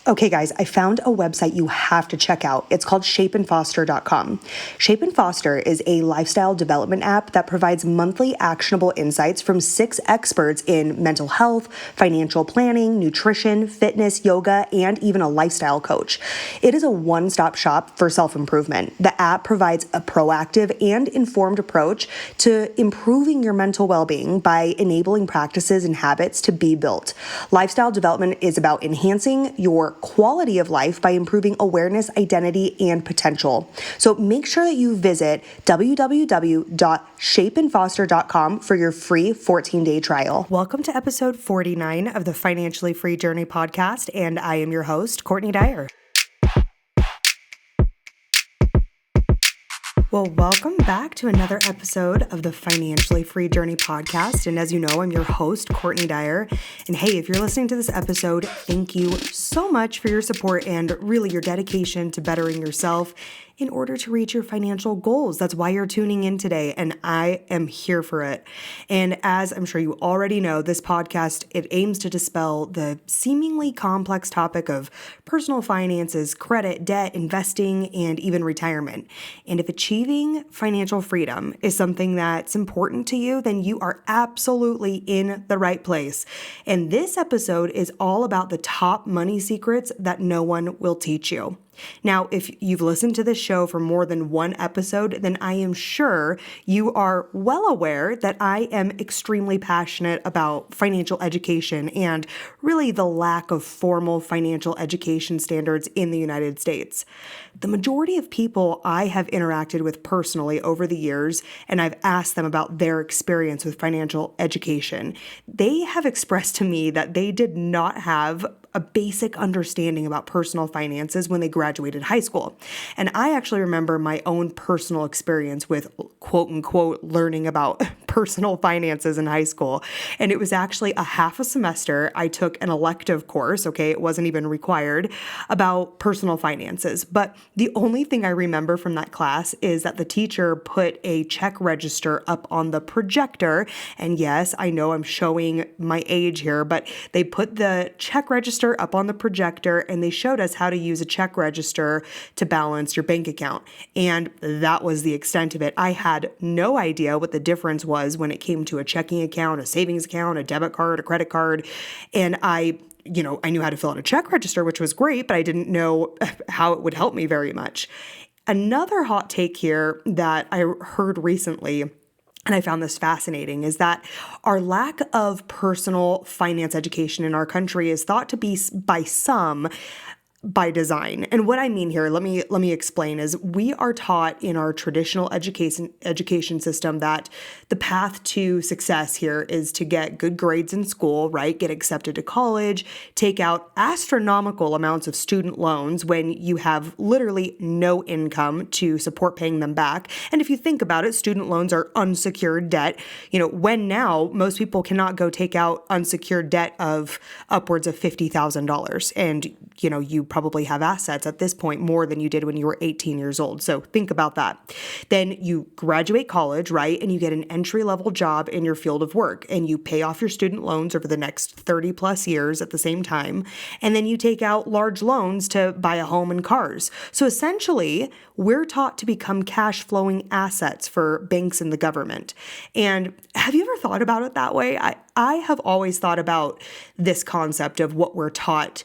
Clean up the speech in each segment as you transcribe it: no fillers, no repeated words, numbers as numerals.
Okay, guys, I found a website you have to check out. It's called shapeandfoster.com. Shape and Foster is a lifestyle development app that provides monthly actionable insights from 6 experts in mental health, financial planning, nutrition, fitness, yoga, and even a lifestyle coach. It is a one-stop shop for self-improvement. The app provides a proactive and informed approach to improving your mental well-being by enabling practices and habits to be built. Lifestyle development is about enhancing your quality of life by improving awareness, identity, and potential. So make sure that you visit www.shapeandfoster.com for your free 14-day trial. Welcome to episode 49 of the Financially Free Journey podcast, and I am your host, Courtney Dyer. Well, welcome back to another episode of the Financially Free Journey podcast. And as you know, I'm your host, Courtney Dyer. And hey, if you're listening to this episode, thank you so much for your support and really your dedication to bettering yourself in order to reach your financial goals. That's why you're tuning in today, and I am here for it. And as I'm sure you already know, this podcast, it aims to dispel the seemingly complex topic of personal finances, credit, debt, investing, and even retirement. And if achieving financial freedom is something that's important to you, then you are absolutely in the right place. And this episode is all about the top money secrets that no one will teach you. Now, if you've listened to this show for more than one episode, then I am sure you are well aware that I am extremely passionate about financial education and really the lack of formal financial education standards in the United States. The majority of people I have interacted with personally over the years, and I've asked them about their experience with financial education, they have expressed to me that they did not have a basic understanding about personal finances when they graduated high school. And I actually remember my own personal experience with quote unquote learning about personal finances in high school. And it was actually a half a semester. I took an elective course, okay, it wasn't even required, about personal finances. But the only thing I remember from that class is that the teacher put a check register up on the projector. And yes, I know I'm showing my age here, but they put the check register up on the projector and they showed us how to use a check register to balance your bank account. And that was the extent of it. I had no idea what the difference was when it came to a checking account, a savings account, a debit card, a credit card. And I knew how to fill out a check register, which was great, but I didn't know how it would help me very much. Another hot take here that I heard recently, and I found this fascinating, is that our lack of personal finance education in our country is thought to be by some by design. And what I mean here, let me explain, is we are taught in our traditional education system that the path to success here is to get good grades in school, right? Get accepted to college, take out astronomical amounts of student loans when you have literally no income to support paying them back. And if you think about it, student loans are unsecured debt. When now most people cannot go take out unsecured debt of upwards of $50,000. And you probably have assets at this point more than you did when you were 18 years old. So think about that. Then you graduate college, right? And you get an entry-level job in your field of work and you pay off your student loans over the next 30 plus years at the same time. And then you take out large loans to buy a home and cars. So essentially, we're taught to become cash flowing assets for banks and the government. And have you ever thought about it that way? I have always thought about this concept of what we're taught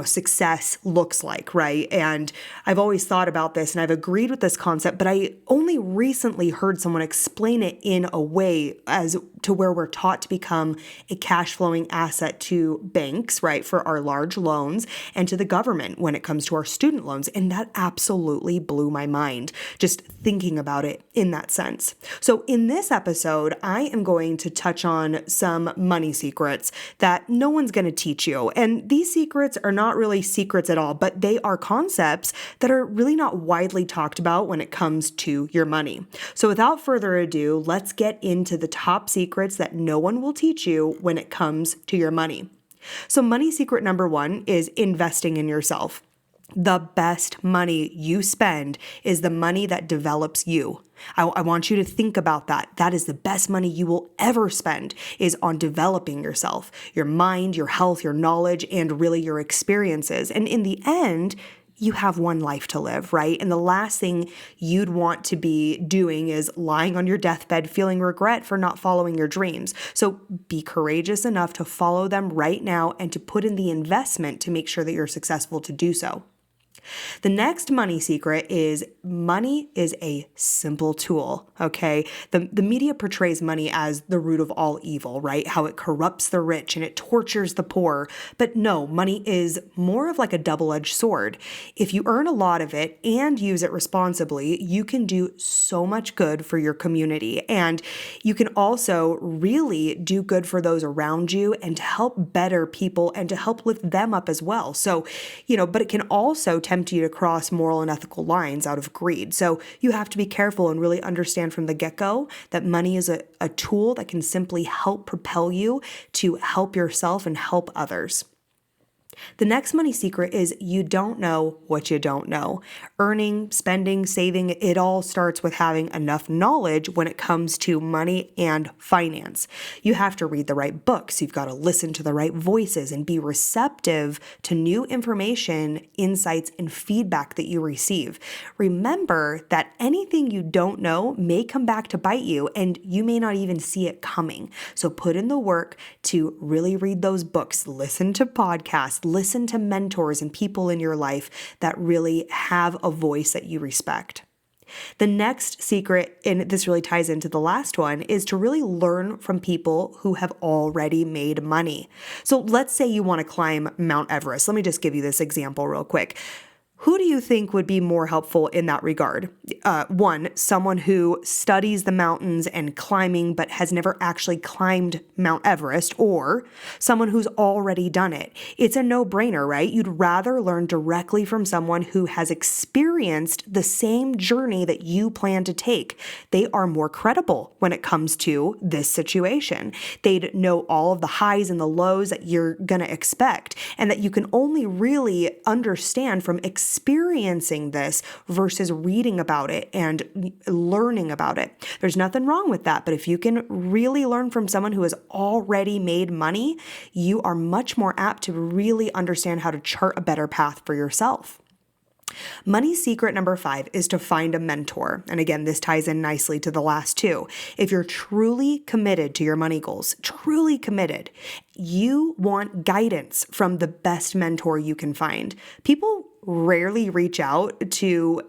success looks like, right? And I've always thought about this and I've agreed with this concept, but I only recently heard someone explain it in a way as to where we're taught to become a cash flowing asset to banks, right? For our large loans, and to the government when it comes to our student loans. And that absolutely blew my mind just thinking about it in that sense. So in this episode, I am going to touch on some money secrets that no one's going to teach you. And these secrets are not really secrets at all, but they are concepts that are really not widely talked about when it comes to your money. So without further ado, let's get into the top secrets that no one will teach you when it comes to your money. So money secret number 1 is investing in yourself. The best money you spend is the money that develops you. I want you to think about that. That is the best money you will ever spend, is on developing yourself, your mind, your health, your knowledge, and really your experiences. And in the end, you have one life to live, right? And the last thing you'd want to be doing is lying on your deathbed feeling regret for not following your dreams. So be courageous enough to follow them right now and to put in the investment to make sure that you're successful to do so. The next money secret is money is a simple tool, okay? The media portrays money as the root of all evil, right? How it corrupts the rich and it tortures the poor. But no, money is more of like a double-edged sword. If you earn a lot of it and use it responsibly, you can do so much good for your community. And you can also really do good for those around you and to help better people and to help lift them up as well. So, but it can also tempt you to cross moral and ethical lines out of greed. So you have to be careful and really understand from the get-go that money is a tool that can simply help propel you to help yourself and help others. The next money secret is you don't know what you don't know. Earning, spending, saving, it all starts with having enough knowledge when it comes to money and finance. You have to read the right books. You've got to listen to the right voices and be receptive to new information, insights, and feedback that you receive. Remember that anything you don't know may come back to bite you and you may not even see it coming. So put in the work to really read those books, listen to podcasts, listen to mentors and people in your life that really have a voice that you respect. The next secret, and this really ties into the last one, is to really learn from people who have already made money. So let's say you want to climb Mount Everest. Let me just give you this example real quick. Who do you think would be more helpful in that regard? One, someone who studies the mountains and climbing but has never actually climbed Mount Everest, or someone who's already done it. It's a no-brainer, right? You'd rather learn directly from someone who has experienced the same journey that you plan to take. They are more credible when it comes to this situation. They'd know all of the highs and the lows that you're going to expect, and that you can only really understand from experiencing this versus reading about it and learning about it. There's nothing wrong with that, but if you can really learn from someone who has already made money, you are much more apt to really understand how to chart a better path for yourself. Money secret number 5 is to find a mentor. And again, this ties in nicely to the last two. If you're truly committed to your money goals, truly committed, you want guidance from the best mentor you can find. People rarely reach out to,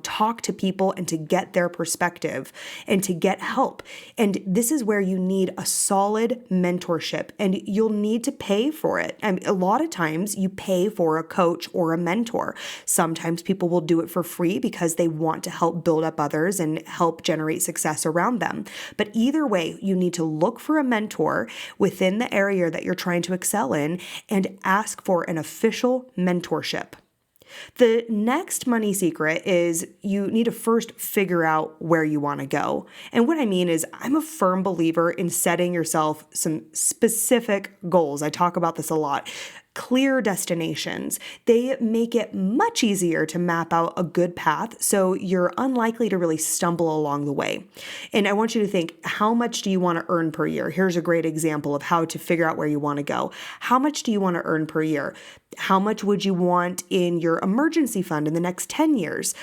talk to people and to get their perspective and to get help. And this is where you need a solid mentorship, and you'll need to pay for it. And a lot of times you pay for a coach or a mentor. Sometimes people will do it for free because they want to help build up others and help generate success around them. But either way, you need to look for a mentor within the area that you're trying to excel in and ask for an official mentorship. The next money secret is you need to first figure out where you want to go. And what I mean is I'm a firm believer in setting yourself some specific goals. I talk about this a lot. Clear destinations. They make it much easier to map out a good path, so you're unlikely to really stumble along the way. And I want you to think, how much do you want to earn per year? Here's a great example of how to figure out where you want to go. How much do you want to earn per year? How much would you want in your emergency fund in the next 10 years?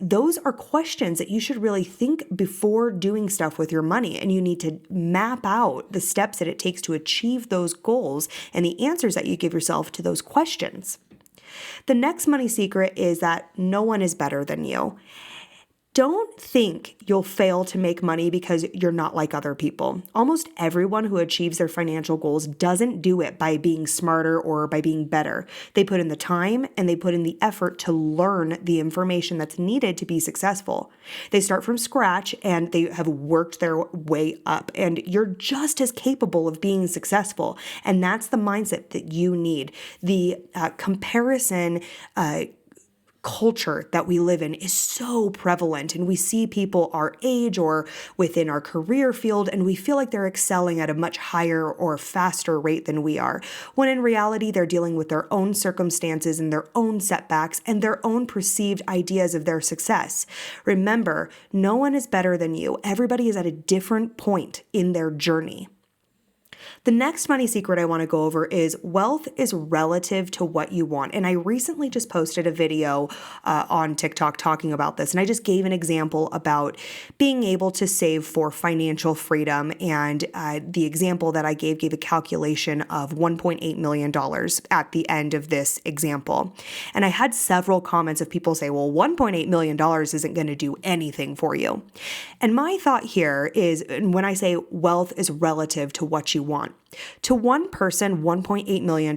Those are questions that you should really think before doing stuff with your money, and you need to map out the steps that it takes to achieve those goals and the answers that you give yourself to those questions. The next money secret is that no one is better than you. Don't think you'll fail to make money because you're not like other people. Almost everyone who achieves their financial goals doesn't do it by being smarter or by being better. They put in the time and they put in the effort to learn the information that's needed to be successful. They start from scratch and they have worked their way up, and you're just as capable of being successful. And that's the mindset that you need. The comparison culture that we live in is so prevalent, and we see people our age or within our career field, and we feel like they're excelling at a much higher or faster rate than we are, when in reality, they're dealing with their own circumstances and their own setbacks and their own perceived ideas of their success. Remember, no one is better than you. Everybody is at a different point in their journey. The next money secret I want to go over is wealth is relative to what you want. And I recently just posted a video on TikTok talking about this. And I just gave an example about being able to save for financial freedom. And the example that I gave a calculation of $1.8 million at the end of this example. And I had several comments of people say, well, $1.8 million isn't going to do anything for you. And my thought here is, when I say wealth is relative to what you want, to one person, $1.8 million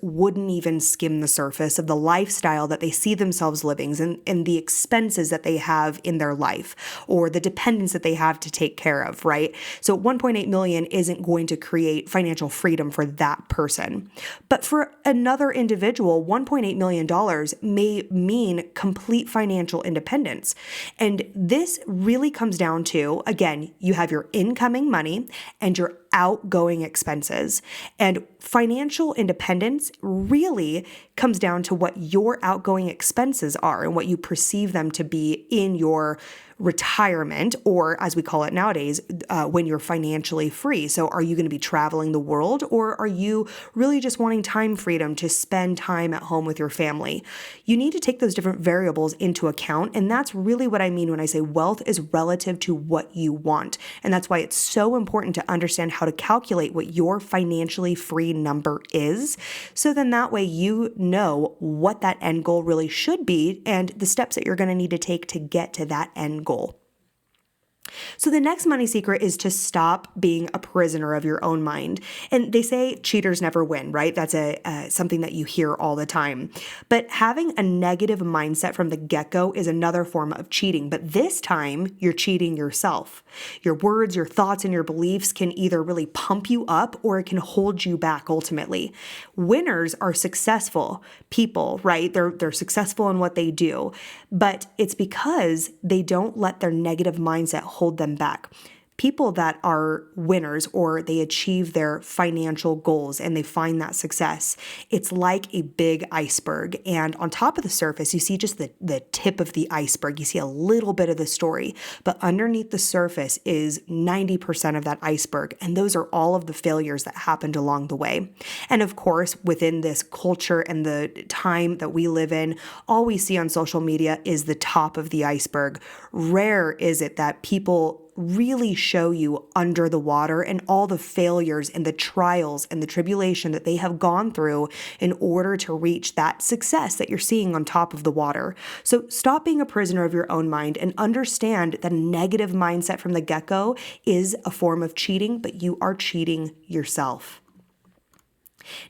wouldn't even skim the surface of the lifestyle that they see themselves living and the expenses that they have in their life or the dependents that they have to take care of, right? So $1.8 million isn't going to create financial freedom for that person. But for another individual, $1.8 million may mean complete financial independence. And this really comes down to, again, you have your incoming money and your outgoing expenses. And financial independence really comes down to what your outgoing expenses are and what you perceive them to be in your retirement, or as we call it nowadays, when you're financially free. So are you going to be traveling the world, or are you really just wanting time freedom to spend time at home with your family? You need to take those different variables into account. And that's really what I mean when I say wealth is relative to what you want. And that's why it's so important to understand how to calculate what your financially free number is. So then that way you know what that end goal really should be and the steps that you're going to need to take to get to that end goal. So the next money secret is to stop being a prisoner of your own mind. And they say cheaters never win, right? That's something that you hear all the time. But having a negative mindset from the get-go is another form of cheating. But this time, you're cheating yourself. Your words, your thoughts, and your beliefs can either really pump you up or it can hold you back ultimately. Winners are successful people, right? They're successful in what they do. But it's because they don't let their negative mindset hold them back. People that are winners, or they achieve their financial goals and they find that success, it's like a big iceberg. And on top of the surface, you see just the tip of the iceberg. You see a little bit of the story, but underneath the surface is 90% of that iceberg. And those are all of the failures that happened along the way. And of course, within this culture and the time that we live in, all we see on social media is the top of the iceberg. Rare is it that people really show you under the water and all the failures and the trials and the tribulation that they have gone through in order to reach that success that you're seeing on top of the water. So stop being a prisoner of your own mind and understand that a negative mindset from the get-go is a form of cheating, but you are cheating yourself.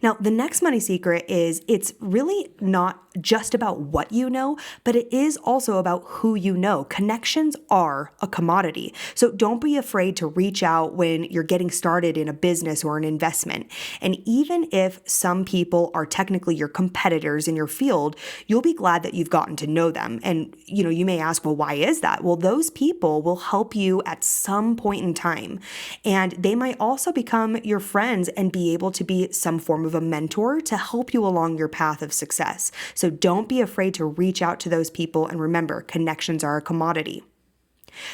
Now, the next money secret is it's really not just about what you know, but it is also about who you know. Connections are a commodity. So don't be afraid to reach out when you're getting started in a business or an investment. And even if some people are technically your competitors in your field, you'll be glad that you've gotten to know them. And, you may ask, well, why is that? Well, those people will help you at some point in time. And they might also become your friends and be able to be some form of a mentor to help you along your path of success. So don't be afraid to reach out to those people. And remember, connections are a commodity.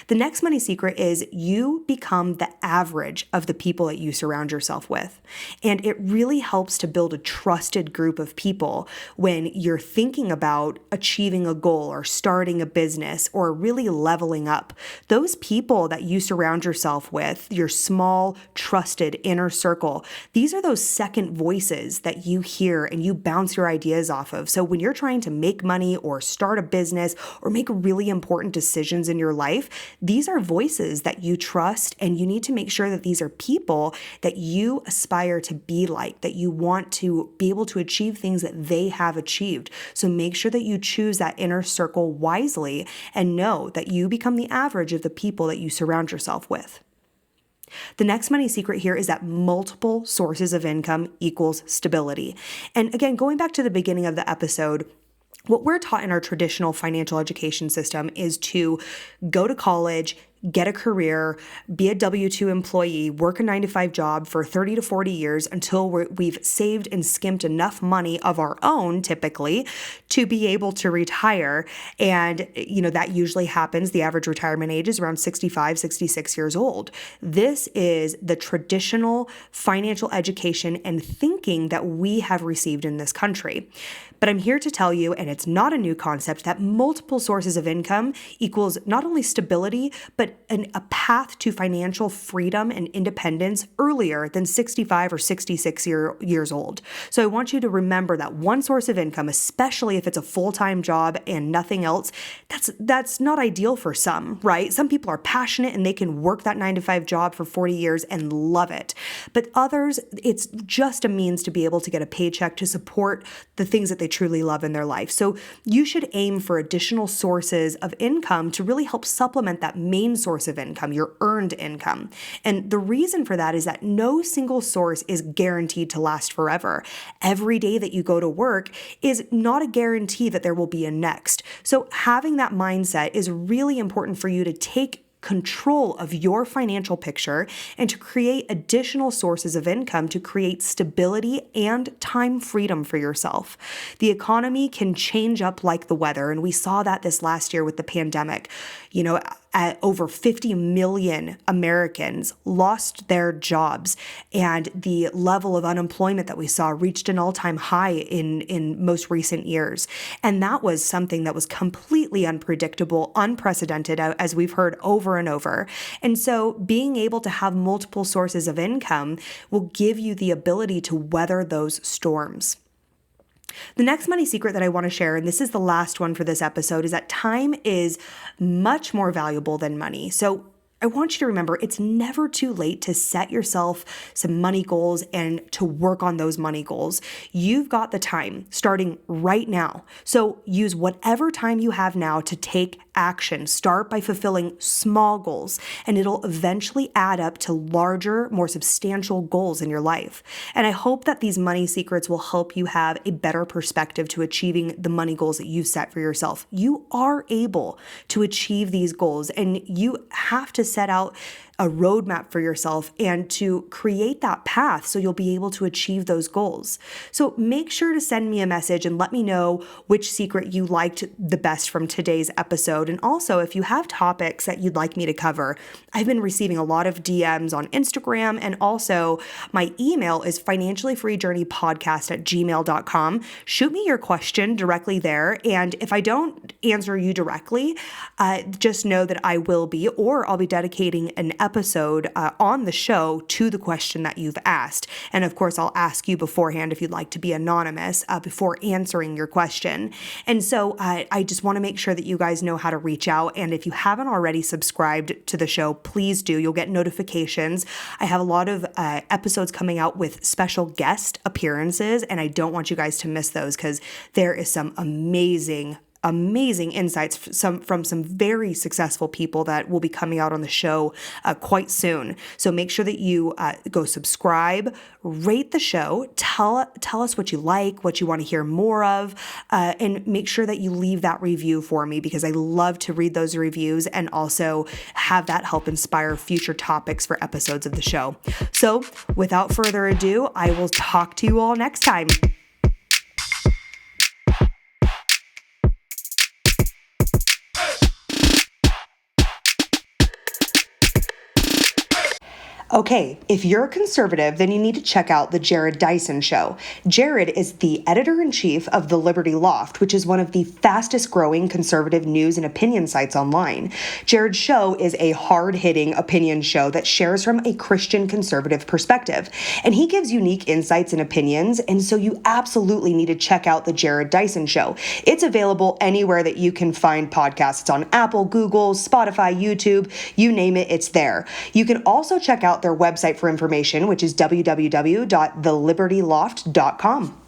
The next money secret is you become the average of the people that you surround yourself with. And it really helps to build a trusted group of people when you're thinking about achieving a goal or starting a business or really leveling up. Those people that you surround yourself with, your small, trusted inner circle, these are those second voices that you hear and you bounce your ideas off of. So when you're trying to make money or start a business or make really important decisions in your life, these are voices that you trust, and you need to make sure that these are people that you aspire to be like, that you want to be able to achieve things that they have achieved. So make sure that you choose that inner circle wisely and know that you become the average of the people that you surround yourself with. The next money secret here is that multiple sources of income equals stability. And again, going back to the beginning of the episode, What we're taught in our traditional financial education system is to go to college, get a career, be a W-2 employee, work a 9-to-5 job for 30 to 40 years until we've saved and skimped enough money of our own, typically, to be able to retire. And, that usually happens. The average retirement age is around 65, 66 years old. This is the traditional financial education and thinking that we have received in this country. But I'm here to tell you, and it's not a new concept, that multiple sources of income equals not only stability, but a path to financial freedom and independence earlier than 65 or 66 years old. So I want you to remember that one source of income, especially if it's a full-time job and nothing else, that's not ideal for some, right? Some people are passionate and they can work that 9-to-5 job for 40 years and love it. But others, it's just a means to be able to get a paycheck to support the things that they truly love in their life. So you should aim for additional sources of income to really help supplement that main source of income, your earned income. And the reason for that is that no single source is guaranteed to last forever. Every day that you go to work is not a guarantee that there will be a next. So having that mindset is really important for you to take control of your financial picture and to create additional sources of income to create stability and time freedom for yourself. The economy can change up like the weather, and we saw that this last year with the pandemic. Over 50 million Americans lost their jobs, and the level of unemployment that we saw reached an all-time high in most recent years. And that was something that was completely unpredictable, unprecedented, as we've heard over and over. And so being able to have multiple sources of income will give you the ability to weather those storms. The next money secret that I want to share, and this is the last one for this episode, is that time is much more valuable than money. So I want you to remember it's never too late to set yourself some money goals and to work on those money goals. You've got the time starting right now. So use whatever time you have now to take action. Start by fulfilling small goals, and it'll eventually add up to larger, more substantial goals in your life. And I hope that these money secrets will help you have a better perspective to achieving the money goals that you set for yourself. You are able to achieve these goals, and you have to set out a roadmap for yourself and to create that path so you'll be able to achieve those goals. So make sure to send me a message and let me know which secret you liked the best from today's episode. And also, if you have topics that you'd like me to cover, I've been receiving a lot of DMs on Instagram, and also my email is financiallyfreejourneypodcast@gmail.com. Shoot me your question directly there. And if I don't answer you directly, just know that I will be, or I'll be dedicating an episode on the show to the question that you've asked. And of course, I'll ask you beforehand if you'd like to be anonymous before answering your question. And so I just want to make sure that you guys know how to reach out. And if you haven't already subscribed to the show, please do. You'll get notifications. I have a lot of episodes coming out with special guest appearances, and I don't want you guys to miss those because there is some amazing insights from some very successful people that will be coming out on the show quite soon. So make sure that you go subscribe, rate the show, tell us what you like, what you want to hear more of, and make sure that you leave that review for me because I love to read those reviews and also have that help inspire future topics for episodes of the show. So without further ado, I will talk to you all next time. Okay, if you're a conservative, then you need to check out The Jared Dyson Show. Jared is the editor-in-chief of The Liberty Loft, which is one of the fastest growing conservative news and opinion sites online. Jared's show is a hard-hitting opinion show that shares from a Christian conservative perspective, and he gives unique insights and opinions, and so you absolutely need to check out The Jared Dyson Show. It's available anywhere that you can find podcasts. It's on Apple, Google, Spotify, YouTube, you name it, it's there. You can also check out their website for information, which is www.thelibertyloft.com.